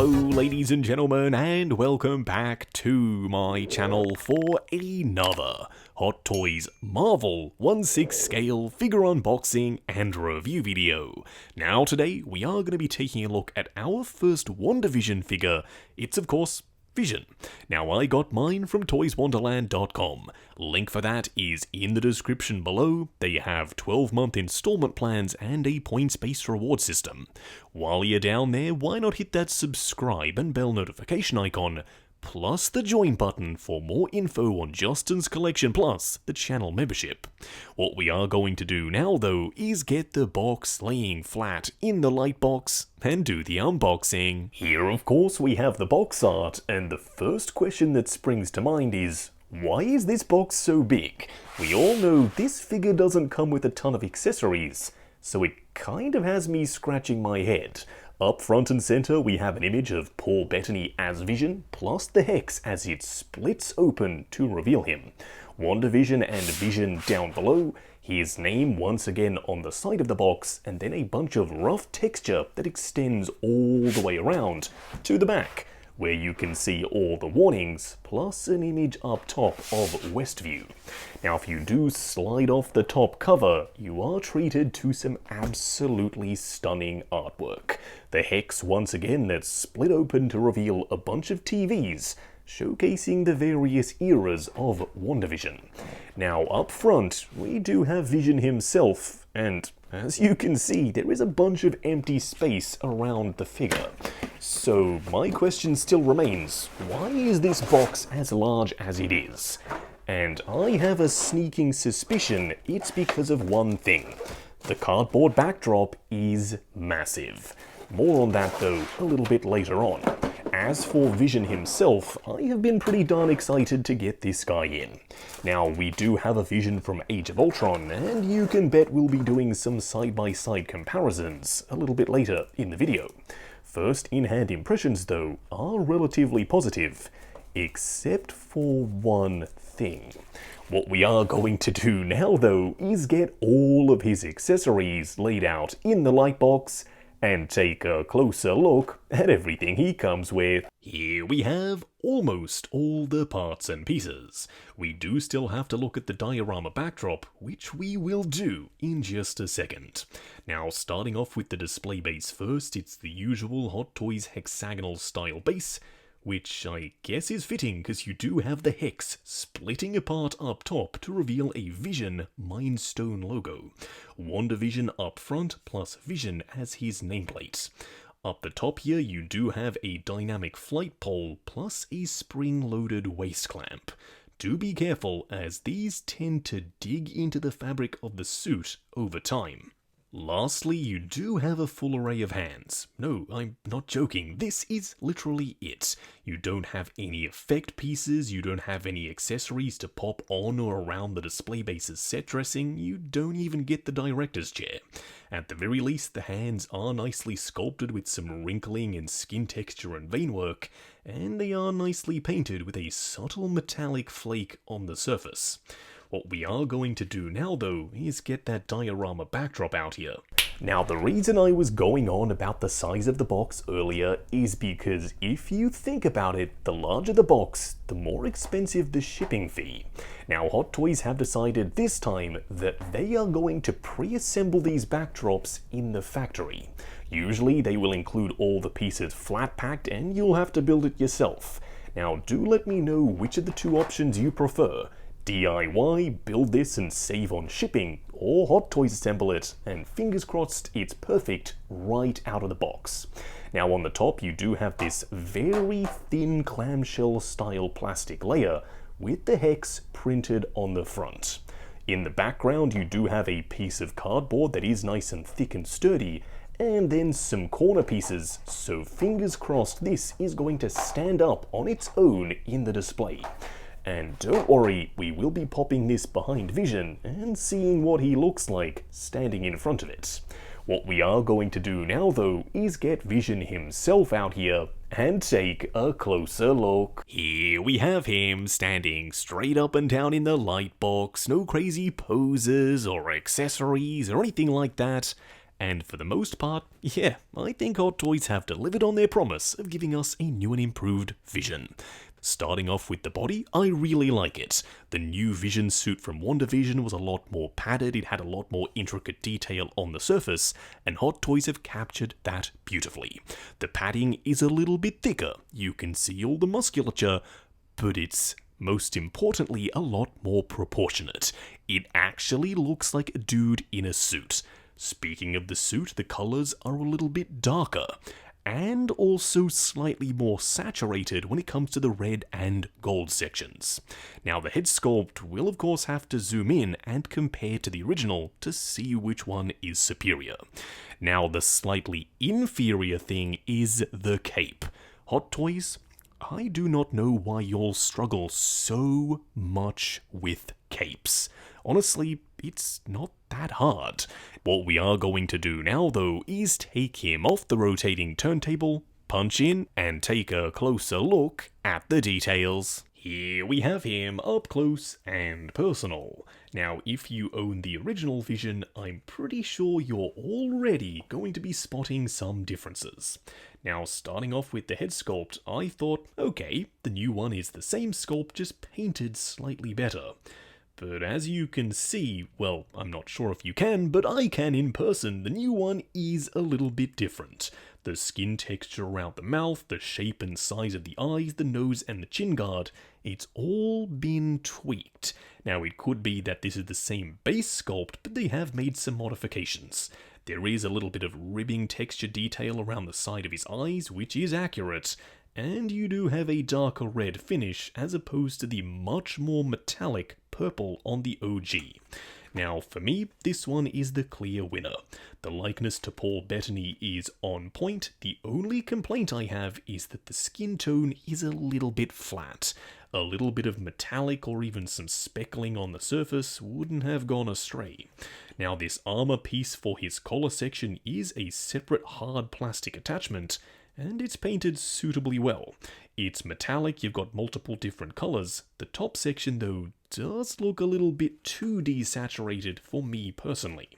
Hello ladies and gentlemen, and welcome back to my channel for another Hot Toys Marvel 1/6 scale figure unboxing and review video. Now today we are going to be taking a look at our first WandaVision figure. It's of course Vision. Now I got mine from toyswonderland.com. Link for that is in the description below. They have 12-month installment plans and a points-based reward system. While you're down there, why not hit that subscribe and bell notification icon, plus the join button for more info on Justin's collection plus the channel membership. What we are going to do now though is get the box laying flat in the light box and do the unboxing. Here of course we have the box art, and the first question that springs to mind is, why is this box so big? We all know this figure doesn't come with a ton of accessories, so it kind of has me scratching my head. Up front and center we have an image of Paul Bettany as Vision, plus the hex as it splits open to reveal him. WandaVision and Vision down below, his name once again on the side of the box, and then a bunch of rough texture that extends all the way around to the back, where you can see all the warnings, plus an image up top of Westview. Now if you do slide off the top cover, you are treated to some absolutely stunning artwork. The hex once again that's split open to reveal a bunch of TVs, showcasing the various eras of WandaVision. Now up front, we do have Vision himself, and as you can see, there is a bunch of empty space around the figure. So my question still remains, why is this box as large as it is? And I have a sneaking suspicion it's because of one thing. The cardboard backdrop is massive. More on that though a little bit later on. As for Vision himself, I have been pretty darn excited to get this guy in. Now, we do have a Vision from Age of Ultron, and you can bet we'll be doing some side-by-side comparisons a little bit later in the video. First in-hand impressions, though, are relatively positive, except for one thing. What we are going to do now, though, is get all of his accessories laid out in the light box, and take a closer look at everything he comes with. Here we have almost all the parts and pieces. We do still have to look at the diorama backdrop, which we will do in just a second. Now starting off with the display base first, it's the usual Hot Toys hexagonal style base, which I guess is fitting because you do have the hex splitting apart up top to reveal a Vision Mind Stone logo. WandaVision up front plus Vision as his nameplate. Up the top here you do have a dynamic flight pole plus a spring-loaded waist clamp. Do be careful as these tend to dig into the fabric of the suit over time. Lastly, you do have a full array of hands. No, I'm not joking, this is literally it. You don't have any effect pieces, you don't have any accessories to pop on or around the display base's set dressing, you don't even get the director's chair. At the very least, the hands are nicely sculpted with some wrinkling and skin texture and vein work, and they are nicely painted with a subtle metallic flake on the surface. What we are going to do now though is get that diorama backdrop out here. Now the reason I was going on about the size of the box earlier is because if you think about it, the larger the box, the more expensive the shipping fee. Now Hot Toys have decided this time that they are going to pre-assemble these backdrops in the factory. Usually they will include all the pieces flat packed and you'll have to build it yourself. Now do let me know which of the two options you prefer. DIY, build this and save on shipping, or Hot Toys assemble it, and fingers crossed it's perfect right out of the box. Now on the top you do have this very thin clamshell style plastic layer with the hex printed on the front. In the background you do have a piece of cardboard that is nice and thick and sturdy, and then some corner pieces, so fingers crossed this is going to stand up on its own in the display. And don't worry, we will be popping this behind Vision and seeing what he looks like standing in front of it. What we are going to do now though is get Vision himself out here and take a closer look. Here we have him standing straight up and down in the light box, no crazy poses or accessories or anything like that. And for the most part, yeah, I think Hot Toys have delivered on their promise of giving us a new and improved Vision. Starting off with the body, I really like it. The new Vision suit from WandaVision was a lot more padded, it had a lot more intricate detail on the surface, and Hot Toys have captured that beautifully. The padding is a little bit thicker, you can see all the musculature, but it's most importantly a lot more proportionate. It actually looks like a dude in a suit. Speaking of the suit, the colours are a little bit darker, and also slightly more saturated when it comes to the red and gold sections. Now the head sculpt will of course have to zoom in and compare to the original to see which one is superior. Now the slightly inferior thing is the cape. Hot Toys, I do not know why y'all struggle so much with capes. Honestly, it's not that hard. What we are going to do now, though, is take him off the rotating turntable, punch in, and take a closer look at the details. Here we have him up close and personal. Now, if you own the original Vision, I'm pretty sure you're already going to be spotting some differences. Now, starting off with the head sculpt, I thought, okay, the new one is the same sculpt, just painted slightly better. But as you can see, well, I'm not sure if you can, but I can in person, the new one is a little bit different. The skin texture around the mouth, the shape and size of the eyes, the nose and the chin guard, it's all been tweaked. Now it could be that this is the same base sculpt, but they have made some modifications. There is a little bit of ribbing texture detail around the side of his eyes, which is accurate, and you do have a darker red finish as opposed to the much more metallic purple on the OG. Now, for me, this one is the clear winner. The likeness to Paul Bettany is on point. The only complaint I have is that the skin tone is a little bit flat. A little bit of metallic or even some speckling on the surface wouldn't have gone astray. Now, this armor piece for his collar section is a separate hard plastic attachment, and it's painted suitably well. It's metallic, you've got multiple different colors. The top section, though, does look a little bit too desaturated for me personally.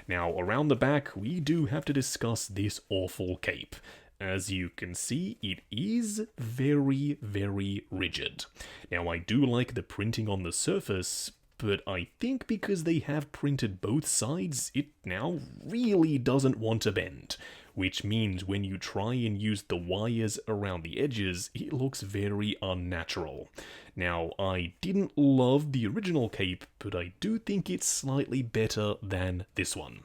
Now, around the back, we do have to discuss this awful cape. As you can see, it is very, very rigid. Now, I do like the printing on the surface, but I think because they have printed both sides, it now really doesn't want to bend. Which means when you try and use the wires around the edges, it looks very unnatural. Now, I didn't love the original cape, but I do think it's slightly better than this one.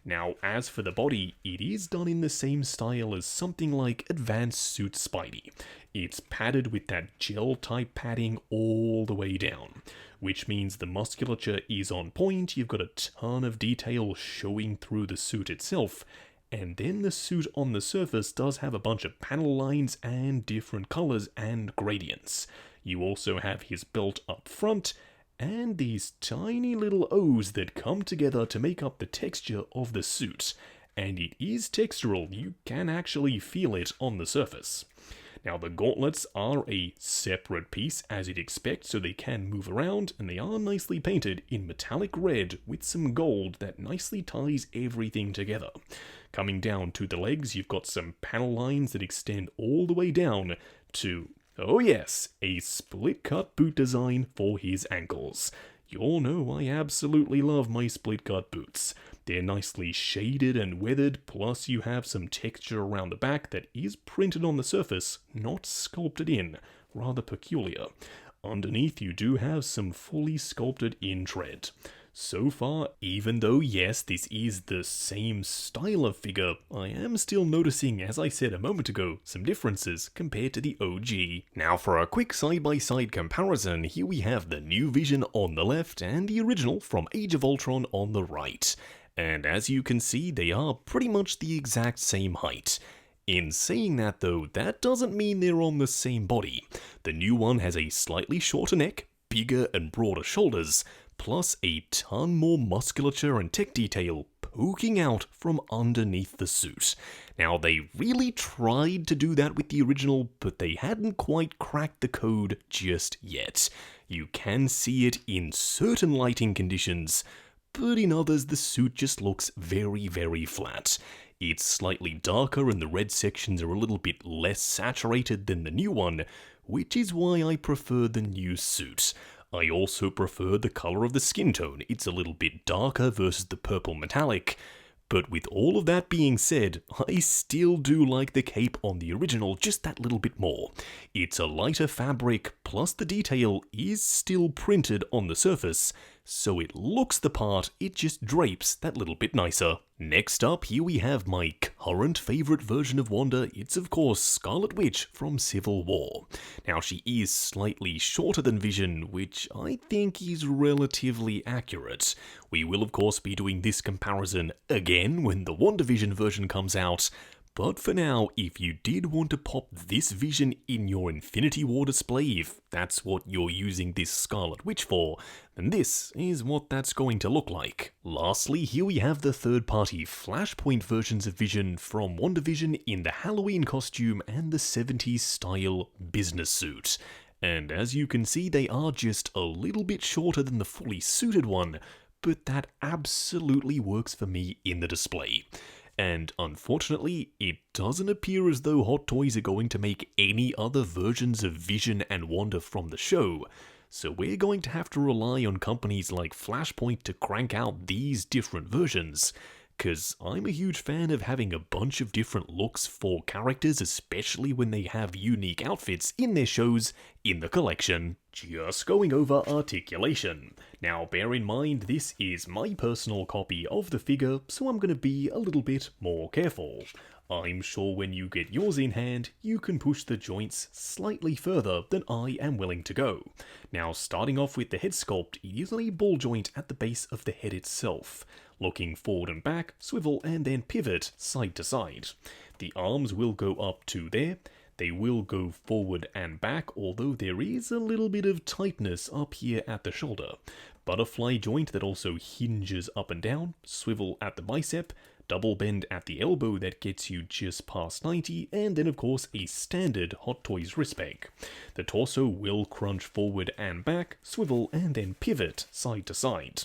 Now, as for the body, it is done in the same style as something like Advanced Suit Spidey. It's padded with that gel-type padding all the way down, which means the musculature is on point, you've got a ton of detail showing through the suit itself, and then the suit on the surface does have a bunch of panel lines and different colors and gradients. You also have his belt up front, and these tiny little O's that come together to make up the texture of the suit. And it is textural, you can actually feel it on the surface. Now the gauntlets are a separate piece as you'd expect, so they can move around, and they are nicely painted in metallic red with some gold that nicely ties everything together. Coming down to the legs, you've got some panel lines that extend all the way down to, oh yes, a split-cut boot design for his ankles. You all know I absolutely love my split-cut boots. They're nicely shaded and weathered, plus you have some texture around the back that is printed on the surface, not sculpted in. Rather peculiar. Underneath you do have some fully sculpted in tread. So far, even though yes, this is the same style of figure, I am still noticing, as I said a moment ago, some differences compared to the OG. Now for a quick side-by-side comparison, here we have the new Vision on the left and the original from Age of Ultron on the right. And as you can see, they are pretty much the exact same height. In saying that though, that doesn't mean they're on the same body. The new one has a slightly shorter neck, bigger and broader shoulders, plus a ton more musculature and tech detail poking out from underneath the suit. Now, they really tried to do that with the original, but they hadn't quite cracked the code just yet. You can see it in certain lighting conditions, but in others the suit just looks very, very flat. It's slightly darker and the red sections are a little bit less saturated than the new one, which is why I prefer the new suit. I also prefer the colour of the skin tone. It's a little bit darker versus the purple metallic. But with all of that being said, I still do like the cape on the original just that little bit more. It's a lighter fabric, plus the detail is still printed on the surface, so it looks the part, it just drapes that little bit nicer. Next up, here we have my current favourite version of Wanda. It's of course Scarlet Witch from Civil War. Now she is slightly shorter than Vision, which I think is relatively accurate. We will of course be doing this comparison again when the WandaVision version comes out, but for now, if you did want to pop this Vision in your Infinity War display, if that's what you're using this Scarlet Witch for, then this is what that's going to look like. Lastly, here we have the third-party Flashpoint versions of Vision from WandaVision in the Halloween costume and the 70s style business suit. And as you can see, they are just a little bit shorter than the fully suited one, but that absolutely works for me in the display. And unfortunately, it doesn't appear as though Hot Toys are going to make any other versions of Vision and Wanda from the show, so we're going to have to rely on companies like Flashpoint to crank out these different versions, because I'm a huge fan of having a bunch of different looks for characters, especially when they have unique outfits in their shows in the collection. Just going over articulation. Now bear in mind this is my personal copy of the figure, so I'm going to be a little bit more careful. I'm sure when you get yours in hand, you can push the joints slightly further than I am willing to go. Now starting off with the head sculpt, it is a ball joint at the base of the head itself. Looking forward and back, swivel and then pivot side to side. The arms will go up to there. They will go forward and back, although there is a little bit of tightness up here at the shoulder. Butterfly joint that also hinges up and down, swivel at the bicep, double bend at the elbow that gets you just past 90, and then of course a standard Hot Toys wrist peg. The torso will crunch forward and back, swivel and then pivot side to side.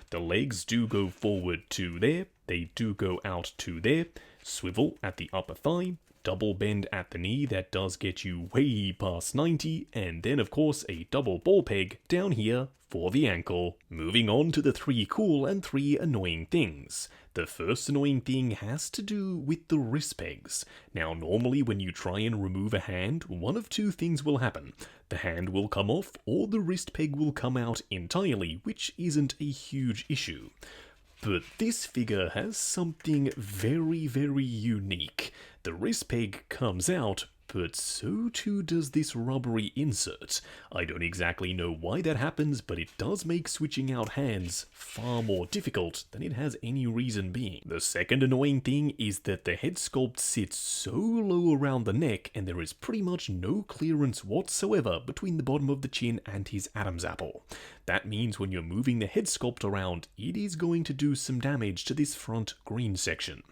The legs do go forward to there, they do go out to there, swivel at the upper thigh, double bend at the knee that does get you way past 90, and then of course a double ball peg down here for the ankle. Moving on to the 3 cool and 3 annoying things. The first annoying thing has to do with the wrist pegs. Now normally when you try and remove a hand, one of 2 things will happen. The hand will come off or the wrist peg will come out entirely, which isn't a huge issue. But this figure has something very, very unique. The wrist peg comes out, but so too does this rubbery insert. I don't exactly know why that happens, but it does make switching out hands far more difficult than it has any reason being. The second annoying thing is that the head sculpt sits so low around the neck and there is pretty much no clearance whatsoever between the bottom of the chin and his Adam's apple. That means when you're moving the head sculpt around, it is going to do some damage to this front green section.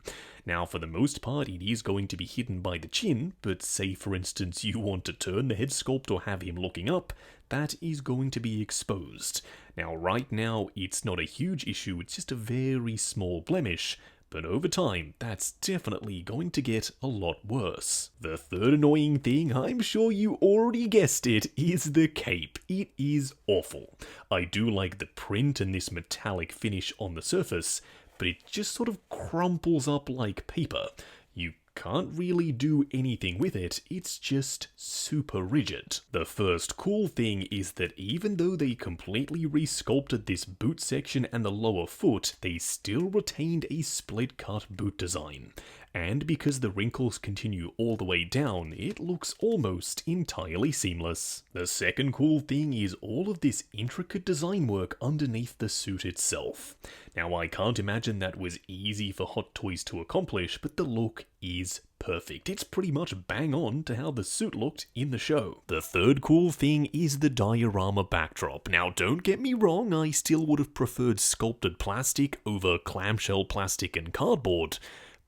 Now, for the most part, it is going to be hidden by the chin, but say for instance you want to turn the head sculpt or have him looking up, that is going to be exposed. Now, right now, it's not a huge issue, it's just a very small blemish, but over time, that's definitely going to get a lot worse. The third annoying thing, I'm sure you already guessed it, is the cape. It is awful. I do like the print and this metallic finish on the surface, but it just sort of crumples up like paper. You can't really do anything with it, it's just super rigid. The first cool thing is that even though they completely resculpted this boot section and the lower foot, they still retained a split cut boot design. And because the wrinkles continue all the way down, it looks almost entirely seamless. The second cool thing is all of this intricate design work underneath the suit itself. Now, I can't imagine that was easy for Hot Toys to accomplish, but the look is perfect. It's pretty much bang on to how the suit looked in the show. The third cool thing is the diorama backdrop. Now, don't get me wrong, I still would have preferred sculpted plastic over clamshell plastic and cardboard,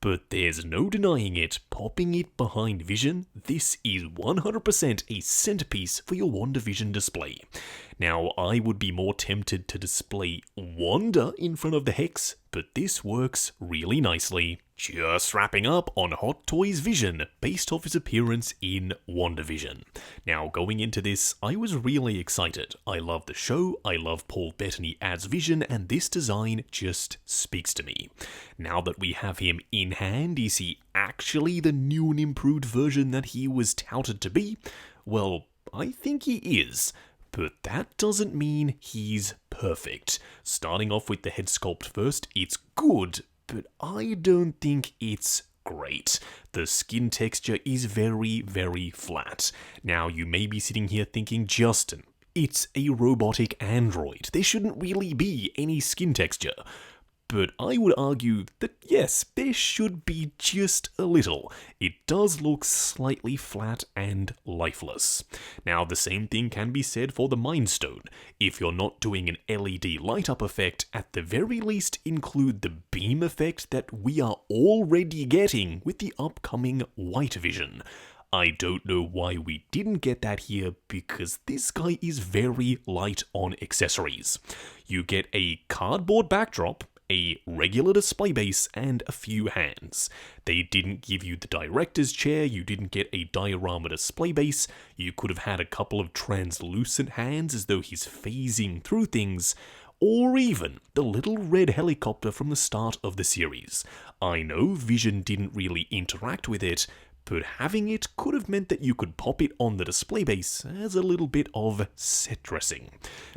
But there's no denying it, popping it behind Vision, this is 100% a centerpiece for your WandaVision display. Now, I would be more tempted to display Wanda in front of the Hex, but this works really nicely. Just wrapping up on Hot Toys Vision, based off his appearance in WandaVision. Now, going into this, I was really excited. I love the show, I love Paul Bettany as Vision, and this design just speaks to me. Now that we have him in hand, is he actually the new and improved version that he was touted to be? Well, I think he is. But that doesn't mean he's perfect. Starting off with the head sculpt first, it's good, but I don't think it's great. The skin texture is very, very flat. Now, you may be sitting here thinking, Justin, it's a robotic android. There shouldn't really be any skin texture. But I would argue that yes, there should be just a little. It does look slightly flat and lifeless. Now, the same thing can be said for the Mind Stone. If you're not doing an LED light-up effect, at the very least include the beam effect that we are already getting with the upcoming White Vision. I don't know why we didn't get that here, because this guy is very light on accessories. You get a cardboard backdrop, a regular display base, and a few hands. They didn't give you the director's chair, you didn't get a diorama display base, you could have had a couple of translucent hands as though he's phasing through things, or even the little red helicopter from the start of the series. I know Vision didn't really interact with it, but having it could have meant that you could pop it on the display base as a little bit of set dressing.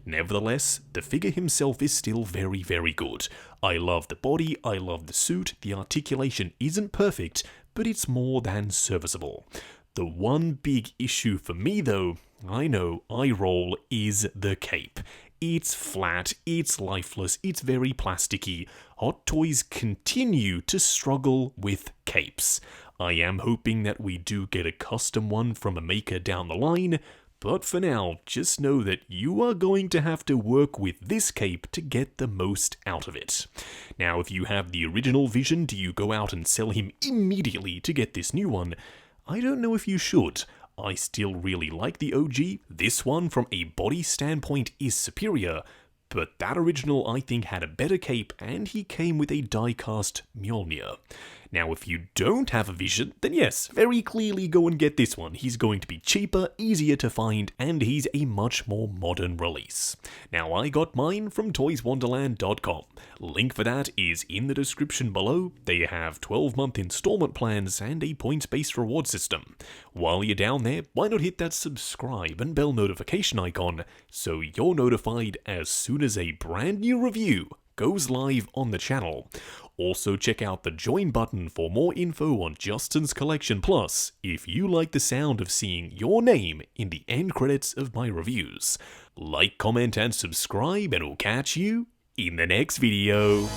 Nevertheless, the figure himself is still very, very good. I love the body, I love the suit, the articulation isn't perfect, but it's more than serviceable. The one big issue for me though, I know, eye roll, is the cape. It's flat, it's lifeless, it's very plasticky. Hot Toys continue to struggle with capes. I am hoping that we do get a custom one from a maker down the line, but for now, just know that you are going to have to work with this cape to get the most out of it. Now, if you have the original Vision, do you go out and sell him immediately to get this new one? I don't know if you should. I still really like the OG. This one, from a body standpoint, is superior, but that original I think had a better cape, and he came with a die-cast Mjolnir. Now, if you don't have a Vision, then yes, very clearly go and get this one. He's going to be cheaper, easier to find, and he's a much more modern release. Now, I got mine from toyswonderland.com. Link for that is in the description below. They have 12-month installment plans and a points-based reward system. While you're down there, why not hit that subscribe and bell notification icon so you're notified as soon as a brand new review goes live on the channel. Also, check out the join button for more info on Justin's collection. Plus, if you like the sound of seeing your name in the end credits of my reviews, like, comment, and subscribe, and we'll catch you in the next video.